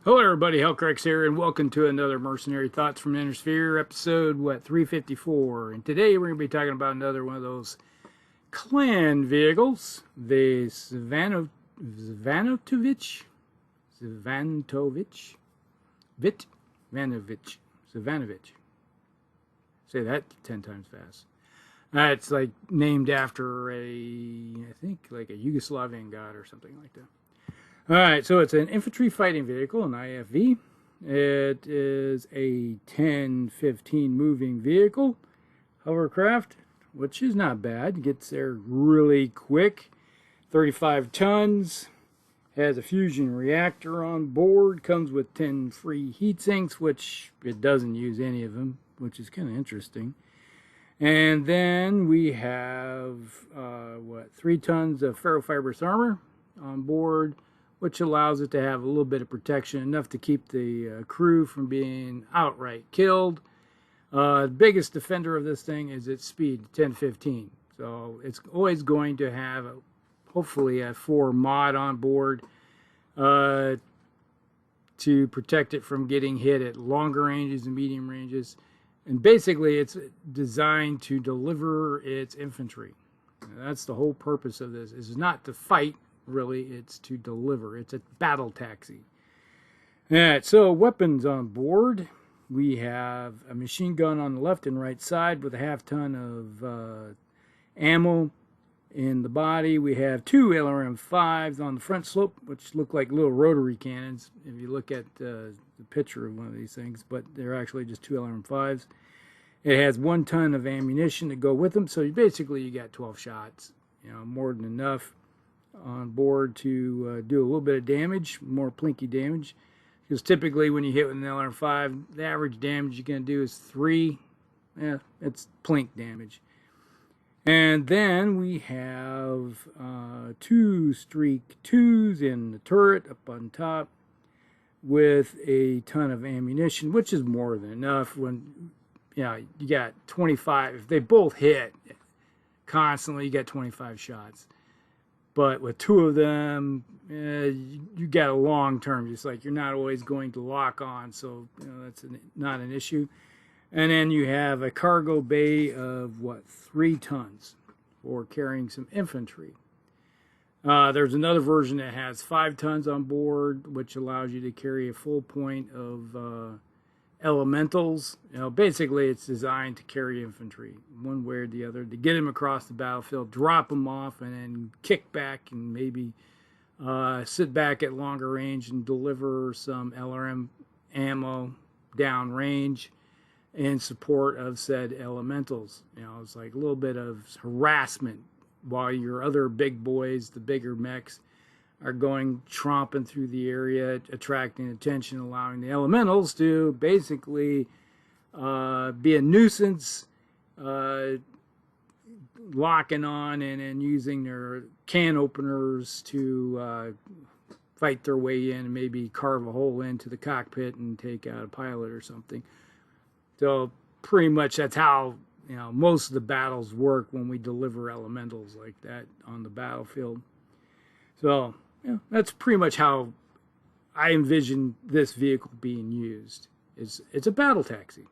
Hello everybody, Hellcrex here, and welcome to another Mercenary Thoughts from the Inner Sphere, episode, 354. And today we're going to be talking about another one of those clan vehicles, the Svantovit, Svantovich. Say that 10 times fast. It's like named after I think like a Yugoslavian god or something like that. Alright, so it's an Infantry Fighting Vehicle, an IFV. It is a 10-15 moving vehicle, hovercraft, which is not bad. Gets there really quick. 35 tons. Has a fusion reactor on board. Comes with 10 free heat sinks, which it doesn't use any of them, which is kind of interesting. And then we have, 3 tons of ferrofibrous armor on board, which allows it to have a little bit of protection, enough to keep the crew from being outright killed. The biggest defender of this thing is its speed, 10-15. So it's always going to have, hopefully, a 4 mod on board to protect it from getting hit at longer ranges and medium ranges. And basically, it's designed to deliver its infantry. That's the whole purpose of this. Is not to fight. Really, it's to deliver. It's a battle taxi. Alright, so weapons on board. We have a machine gun on the left and right side with a half-ton of ammo in the body. We have 2 LRM-5s on the front slope, which look like little rotary cannons if you look at the picture of one of these things, but they're actually just 2 LRM-5s. It has 1 ton of ammunition to go with them, so basically you got 12 shots, more than enough on board to do a little bit of damage, more plinky damage. Because typically when you hit with an LR5, the average damage you're going to do is 3. Yeah, it's plink damage. And then we have 2 streak 2s in the turret up on top with a ton of ammunition, which is more than enough. When you got 25, if they both hit constantly, you got 25 shots. But with 2 of them, you got a long term. Just like you're not always going to lock on, so that's not an issue. And then you have a cargo bay of 3 tons for carrying some infantry. There's another version that has 5 tons on board, which allows you to carry a full point of elementals. Basically it's designed to carry infantry one way or the other, to get them across the battlefield, drop them off, and then kick back and maybe sit back at longer range and deliver some LRM ammo down range in support of said elementals. It's like a little bit of harassment while your other big boys, the bigger mechs, are going tromping through the area, attracting attention, allowing the elementals to basically be a nuisance, locking on and using their can openers to fight their way in and maybe carve a hole into the cockpit and take out a pilot or something. So pretty much that's how most of the battles work when we deliver elementals like that on the battlefield. So that's pretty much how I envision this vehicle being used. It's a battle taxi,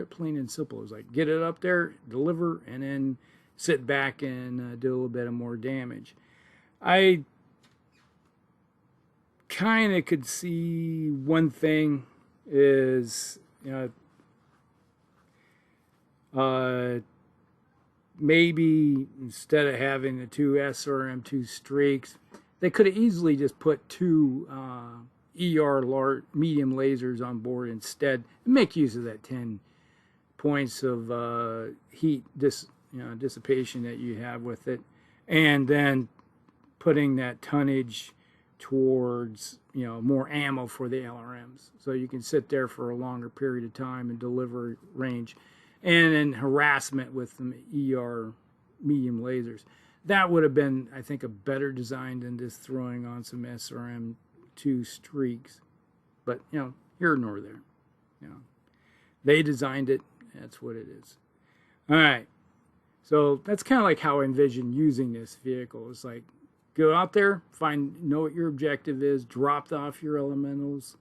plain and simple. It's like get it up there, deliver, and then sit back and do a little bit of more damage. I kind of could see one thing is maybe instead of having the 2 SRM2 streaks, they could have easily just put 2 ER large, medium lasers on board instead and make use of that 10 points of heat dissipation that you have with it, and then putting that tonnage towards more ammo for the LRMs, so you can sit there for a longer period of time and deliver range, and then harassment with some ER medium lasers. That would have been, I think, a better design than just throwing on some SRM2 streaks. But, here nor there. They designed it. That's what it is. All right. So that's kind of like how I envision using this vehicle. It's like, go out there, know what your objective is, drop off your elementals,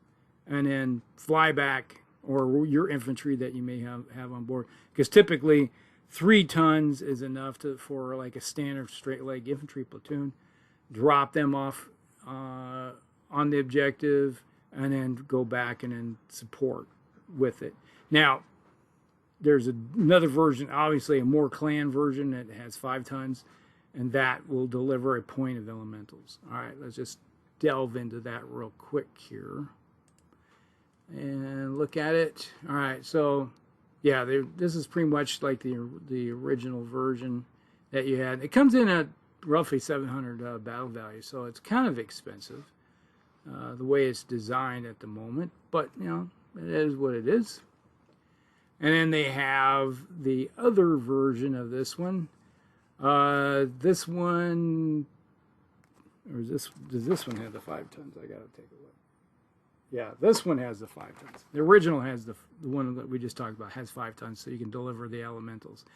and then fly back, or your infantry that you may have on board. Because typically 3 tons is enough for like a standard straight leg infantry platoon. Drop them off on the objective, and then go back and then support with it. Now, there's another version, obviously a more clan version that has 5 tons, and that will deliver a point of elementals. All right, let's just delve into that real quick here and look at it. All right, so yeah, this is pretty much like the original version that you had. It comes in at roughly 700 battle value, so it's kind of expensive the way it's designed at the moment, but you know, it is what it is. And then they have the other version of this one. This one, or does this one have the 5 tons? I gotta take a look. Yeah, this one has the 5 tons. The original has the one that we just talked about has 5 tons, so you can deliver the elementals.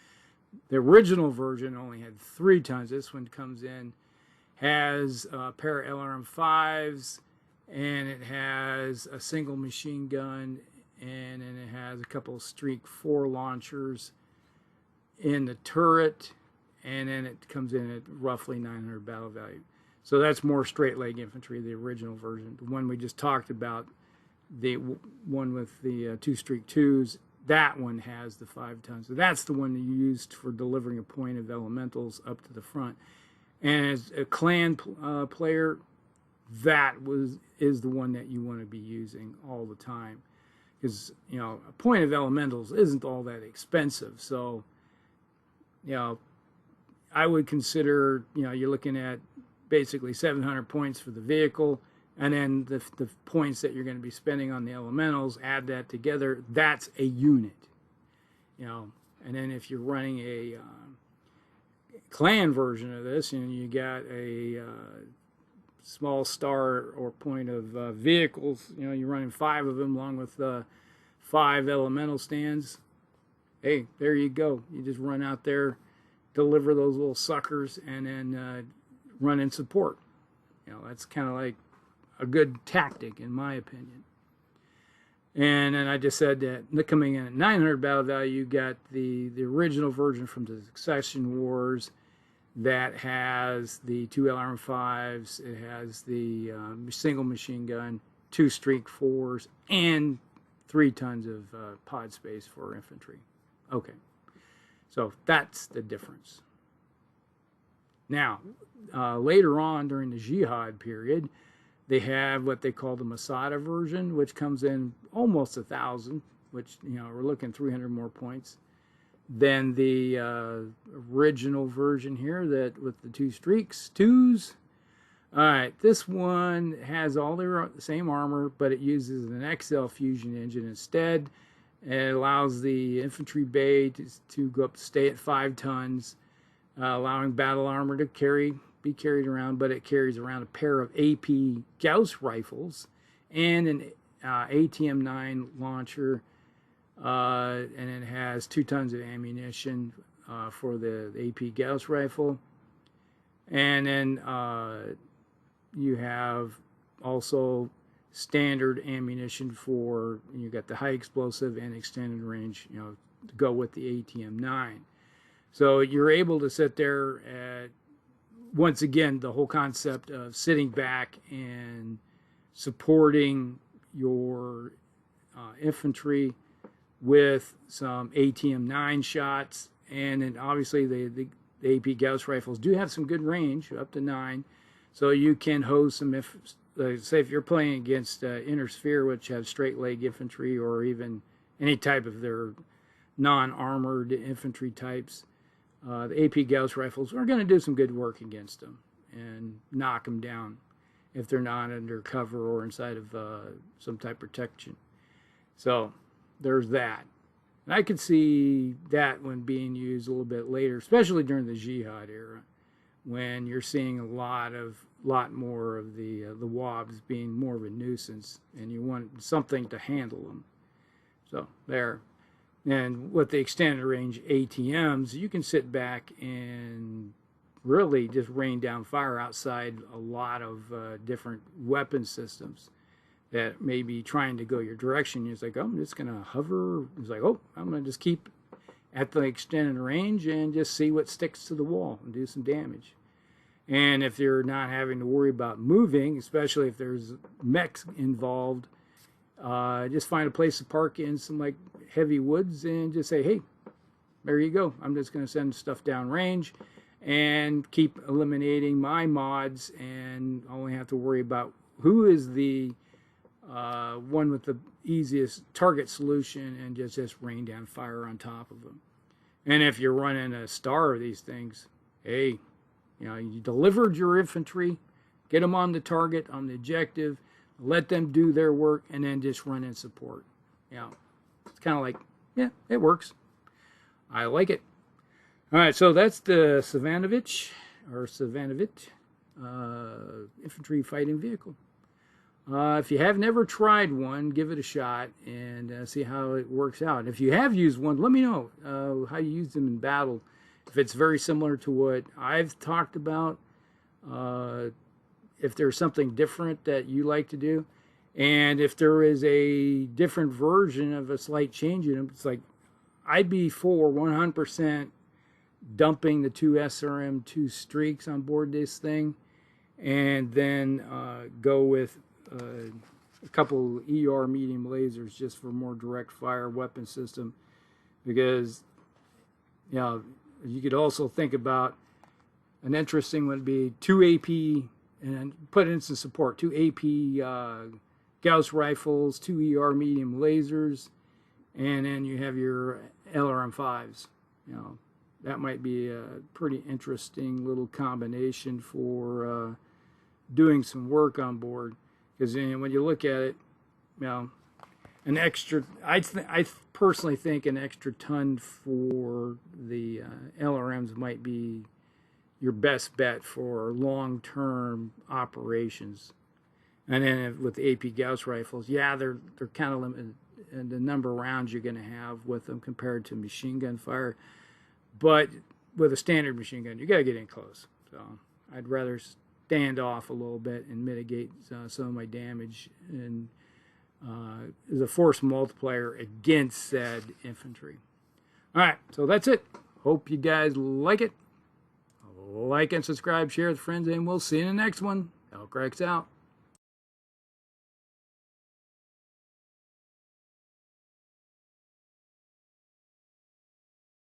The original version only had 3 tons. This one comes in, has a pair of LRM-5s, and it has a single machine gun, and then it has a couple of Streak 4 launchers in the turret, and then it comes in at roughly 900 battle value. So that's more straight leg infantry, the original version. The one we just talked about, the one with the 2 Streak 2s, that one has the 5 tons. So that's the one that you used for delivering a point of elementals up to the front. And as a clan player, that is the one that you want to be using all the time. Because, you know, a point of elementals isn't all that expensive. So, you know, I would consider, you know, you're looking at basically 700 points for the vehicle, and then the points that you're going to be spending on the elementals, add that together, that's a unit. You know, and then if you're running a clan version of this, and you got a small star or point of vehicles, you know, you're running 5 of them along with 5 elemental stands, hey, there you go. You just run out there, deliver those little suckers, and then run in support. You know, that's kind of like a good tactic in my opinion. And then I just said that coming in at 900 battle value, you got the original version from the Succession Wars that has the 2 LRM-5s, it has the single machine gun, 2 Streak 4s, and 3 tons of pod space for infantry. Okay, so that's the difference. Now, later on during the Jihad period, they have what they call the Masada version, which comes in almost 1,000, which, you know, we're looking 300 more points than the original version here, that with the 2 Streaks 2s. All right, this one has all the same armor, but it uses an XL fusion engine instead. It allows the infantry bay to go up, stay at 5 tons, allowing battle armor to be carried around, but it carries around a pair of AP Gauss rifles and an ATM-9 launcher, and it has 2 tons of ammunition for the AP Gauss rifle. And then you have also standard ammunition for, you got the high explosive and extended range, you know, to go with the ATM-9. So you're able to sit there at, once again, the whole concept of sitting back and supporting your infantry with some ATM-9 shots. And then obviously the AP Gauss rifles do have some good range, up to 9. So you can hose some, say if you're playing against Inner Sphere, which have straight leg infantry, or even any type of their non-armored infantry types, the AP Gauss rifles are going to do some good work against them and knock them down if they're not under cover or inside of some type of protection. So there's that. And I could see that one being used a little bit later, especially during the Jihad era, when you're seeing a lot more of the WOBs being more of a nuisance, and you want something to handle them. So there. And with the extended range ATMs, you can sit back and really just rain down fire outside a lot of different weapon systems. that may be trying to go your direction. It's like, oh, I'm just going to hover. It's like, oh, I'm going to just keep at the extended range and just see what sticks to the wall and do some damage. And if you're not having to worry about moving, especially if there's mechs involved, just find a place to park in some like heavy woods and just say, hey, there you go. I'm just going to send stuff down range and keep eliminating my mods, and only have to worry about who is the one with the easiest target solution, and just rain down fire on top of them. And if you're running a star of these things, hey, you know, you delivered your infantry, get them on the target, on the objective, let them do their work, and then just run in support. You know, it's kind of like, yeah, it works. I like it. All right, so that's the Svantovit Infantry Fighting Vehicle. If you have never tried one, give it a shot and see how it works out. If you have used one, let me know how you use them in battle. If it's very similar to what I've talked about, if there's something different that you like to do, and if there is a different version of a slight change in them, it's like, I'd be for 100% dumping the 2 SRM 2 streaks on board this thing, and then go with a couple ER medium lasers just for more direct fire weapon system. Because, you know, you could also think about an interesting one would be 2 AP, and put instant support, 2 AP Gauss rifles, 2 ER medium lasers, and then you have your LRM5s. You know, that might be a pretty interesting little combination for doing some work on board. Because when you look at it, you know, an extra, I personally think an extra ton for the LRMs might be your best bet for long-term operations. And then with the AP Gauss rifles, yeah, they're kind of limited in the number of rounds you're going to have with them compared to machine gun fire. But with a standard machine gun, you got to get in close. So I'd rather stand off a little bit and mitigate some of my damage, and as a force multiplier against said infantry. All right, so that's it. Hope you guys like it. Like and subscribe, share with friends, and we'll see you in the next one. Elcrax out.